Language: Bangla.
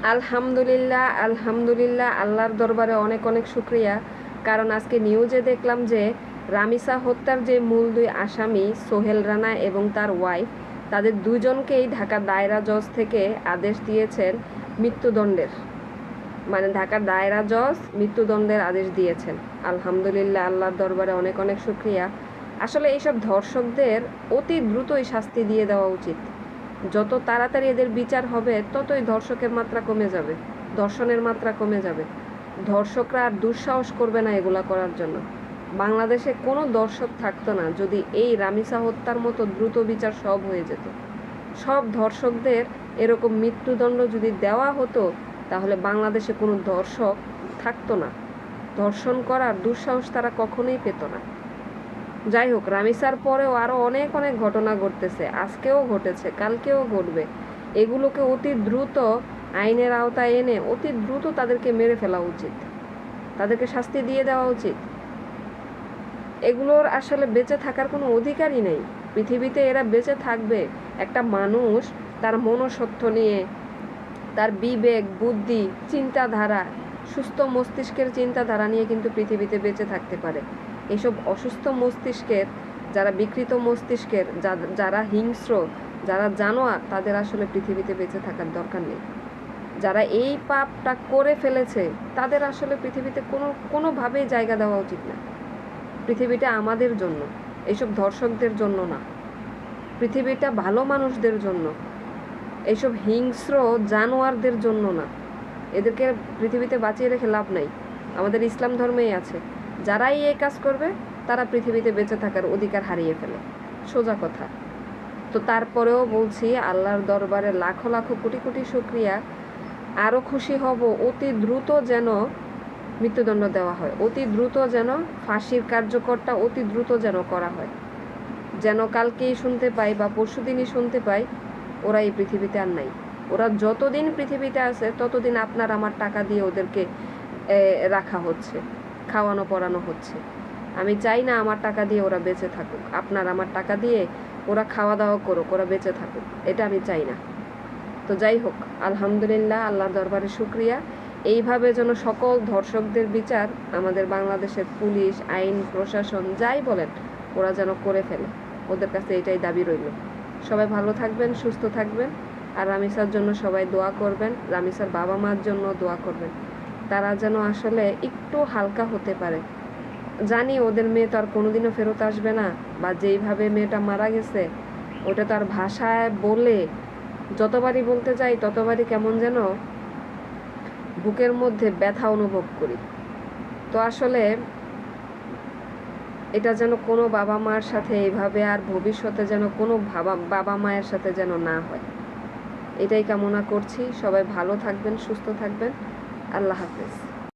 আলহামদুলিল্লাহ, আলহামদুলিল্লাহ, আল্লাহর দরবারে অনেক অনেক শুক্রিয়া। কারণ আজকে নিউজে দেখলাম যে রামিসা হত্যার যে মূল দুই আসামি সোহেল রানা এবং তার ওয়াইফ, তাদের দুজনকেই ঢাকা দায়রা জজ থেকে আদেশ দিয়েছেন মৃত্যুদণ্ডের। মানে ঢাকার দায়রা জজ মৃত্যুদণ্ডের আদেশ দিয়েছেন। আলহামদুলিল্লাহ, আল্লাহর দরবারে অনেক অনেক শুক্রিয়া। আসলে এইসব ধর্ষকদের অতি দ্রুতই শাস্তি দিয়ে দেওয়া উচিত। যত তাড়াতাড়ি এদের বিচার হবে ততই ধর্ষকের মাত্রা কমে যাবে, ধর্ষণের মাত্রা কমে যাবে। ধর্ষকরা আর দুঃসাহস করবে না এগুলা করার জন্য। বাংলাদেশে কোনো দর্শক থাকতো না যদি এই রামিসা হত্যার মতো দ্রুত বিচার সব হয়ে যেত। সব ধর্ষকদের এরকম মৃত্যুদণ্ড যদি দেওয়া হতো তাহলে বাংলাদেশে কোনো ধর্ষক থাকতো না। ধর্ষণ করার দুঃসাহস তারা কখনোই পেত না। যাই হোক, রামিসার পরেও আরও অনেক অনেক ঘটনা ঘটতেছে, আজকেও ঘটেছে, কালকেও ঘটবে। এগুলোকে অতি দ্রুত আইনের আওতায় এনে অতি দ্রুত তাদেরকে মেরে ফেলা উচিত, তাদেরকে শাস্তি দিয়ে দেওয়া উচিত। এগুলোর আসলে বেঁচে থাকার কোনো অধিকারই নেই। পৃথিবীতে এরা বেঁচে থাকবে একটা মানুষ তার মনসত্ব নিয়ে, তার বিবেক, বুদ্ধি, চিন্তাধারা, সুস্থ মস্তিষ্কের চিন্তাধারা নিয়ে কিন্তু পৃথিবীতে বেঁচে থাকতে পারে। এইসব অসুস্থ মস্তিষ্কের, যারা বিকৃত মস্তিষ্কের, যারা হিংস্র, যারা জানোয়ার, তাদের আসলে পৃথিবীতে বেঁচে থাকার দরকার নেই। যারা এই পাপটা করে ফেলেছে তাদের আসলে পৃথিবীতে কোনোভাবেই জায়গা দেওয়া উচিত না। পৃথিবীটা আমাদের জন্য, এইসব ধর্ষকদের জন্য না। পৃথিবীটা ভালো মানুষদের জন্য, এইসব হিংস্র জানোয়ারদের জন্য না। এদেরকে পৃথিবীতে বাঁচিয়ে রেখে লাভ নাই। আমাদের ইসলাম ধর্মেই আছে, যারাই এই কাজ করবে তারা পৃথিবীতে বেঁচে থাকার অধিকার হারিয়ে ফেলে। সোজা কথা। তো তারপরেও বলছি, আল্লাহর দরবারে লাখো লাখো কোটি কোটি শুকরিয়া। আরও খুশি হব অতি দ্রুত যেন মৃত্যুদণ্ড দেওয়া হয়, অতি দ্রুত যেন ফাঁসির কার্যকরটা অতি দ্রুত যেন করা হয়। যেন কালকেই শুনতে পাই বা পরশু দিনই শুনতে পাই ওরা এই পৃথিবীতে আর নাই। ওরা যতদিন পৃথিবীতে আছে ততদিন আপনার আমার টাকা দিয়ে ওদেরকে রাখা হচ্ছে, খাওয়ানো পড়ানো হচ্ছে। আমি চাই না আমার টাকা দিয়ে ওরা বেঁচে থাকুক, আপনার আমার টাকা দিয়ে ওরা খাওয়া দাওয়া করুক, ওরা বেঁচে থাকুক, এটা আমি চাই না। তো যাই হোক, আলহামদুলিল্লাহ, আল্লাহর দরবারে শুক্রিয়া। এইভাবে যেন সকল ধর্ষকদের বিচার আমাদের বাংলাদেশের পুলিশ, আইন প্রশাসন যাই বলেন ওরা যেন করে ফেলে। ওদের কাছে এটাই দাবি রইল। সবাই ভালো থাকবেন, সুস্থ থাকবেন। আর রামিসার জন্য সবাই দোয়া করবেন, রামিসার বাবা মার জন্য দোয়া করবেন। তারা যেন আসলে একটু হালকা হতে পারে। জানি ওদের মেয়ে তো আর কোনোদিনও ফেরত আসবে না, বা যেইভাবে মেয়েটা মারা গেছে ওটা তো আর ভাষায় বলে যতবারই বলতে যাই ততবারই কেমন যেন বুকের মধ্যে ব্যথা অনুভব করি। তো আসলে এটা যেন কোনো বাবা মার সাথে এইভাবে আর ভবিষ্যতে যেন কোনো বাবা মায়ের সাথে যেন না হয়, এটাই কামনা করছি। সবাই ভালো থাকবেন, সুস্থ থাকবেন। আল্লাহ হাফেজ।